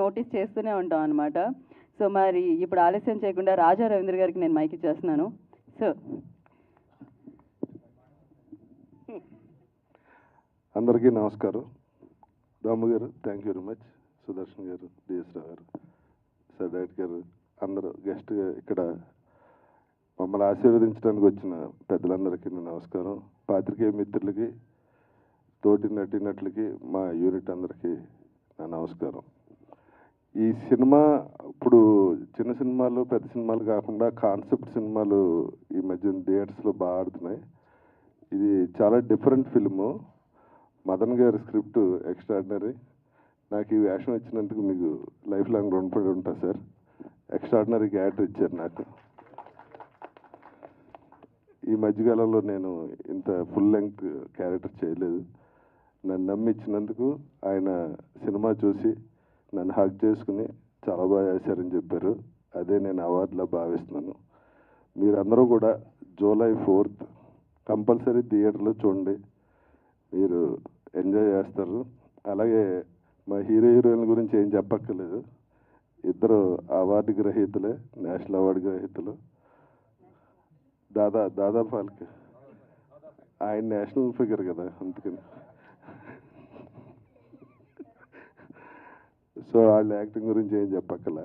Notice చేస్తూనే ఉంటాం అనమాట. సో మరి ఇప్పుడు ఆలస్యం చేయకుండా రాజా రవీంద్ర గారికి నేను మైక్ ఇచ్చేస్తున్నాను. సో అందరికీ నమస్కారం. దాము గారు thank you very much, Sudarshan గారు, డిఎస్ రావు గారు, సార్ డైరెక్టర్ గారు, అందరూ గెస్ట్ ఇక్కడ మమ్మల్ని ఆశీర్వదించడానికి వచ్చిన పెద్దలందరికీ నా నమస్కారం. పాత్రికేయ మిత్రులకి, తోటి నటీనటులకి, మా యూనిట్ అందరికీ నా నమస్కారం. ఈ సినిమా ఇప్పుడు చిన్న సినిమాలు పెద్ద సినిమాలు కాకుండా కాన్సెప్ట్ సినిమాలు ఈ మధ్య థియేటర్స్లో బాగా ఆడుతున్నాయి. ఇది చాలా డిఫరెంట్ ఫిల్ము. మదన్ గారి స్క్రిప్ట్ ఎక్స్ట్రాడినరీ. నాకు ఈ వేషం ఇచ్చినందుకు మీకు లైఫ్ లాంగ్ రుణపడి ఉంటా సార్. ఎక్స్ట్రాడినరీ క్యారెక్టర్ ఇచ్చారు నాకు. ఈ మధ్యకాలంలో నేను ఇంత ఫుల్ లెంగ్త్ క్యారెక్టర్ చేయలేదు. నన్ను నమ్మి ఇచ్చినందుకు ఆయన సినిమా చూసి నన్ను హక్ చేసుకుని చాలా బాగా చేశారని చెప్పారు. అదే నేను అవార్డులా భావిస్తున్నాను. మీరందరూ కూడా జూలై 4th కంపల్సరీ థియేటర్లో చూడండి, మీరు ఎంజాయ్ చేస్తారు. అలాగే మా హీరో హీరోయిన్ గురించి ఏం చెప్పక్కర్లేదు, ఇద్దరు అవార్డు గ్రహీతలే, నేషనల్ అవార్డు గ్రహీతలు. దాదా ఫాల్కే ఆయన నేషనల్ ఫిగర్ కదా, అందుకని. సో వాళ్ళ యాక్టింగ్ గురించి ఏం చెప్పక్కల.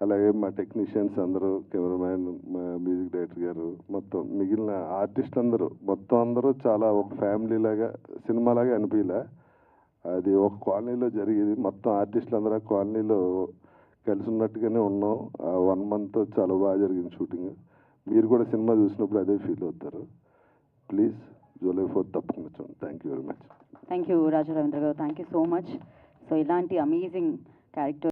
అలాగే మా టెక్నీషియన్స్ అందరూ, కెమెరామ్యాన్, మా మ్యూజిక్ డైరెక్టర్ గారు, మొత్తం మిగిలిన ఆర్టిస్ట్ అందరూ, మొత్తం అందరూ చాలా ఒక ఫ్యామిలీ లాగా, సినిమాలాగా అనిపించలే. అది ఒక కాలనీలో జరిగేది. మొత్తం ఆర్టిస్టులు అందరూ ఆ కాలనీలో కలిసి ఉన్నట్టుగానే ఉన్నాం. 1 month చాలా బాగా జరిగింది షూటింగ్. మీరు కూడా సినిమా చూసినప్పుడు అదే ఫీల్ అవుతారు. ప్లీజ్ జూలై 4th తప్పకుండా చూడండి. Thank you very much. Thank you Raja Ravindra గారు, thank you so much. So ఇలాంటి అమేజింగ్ క్యారెక్టర్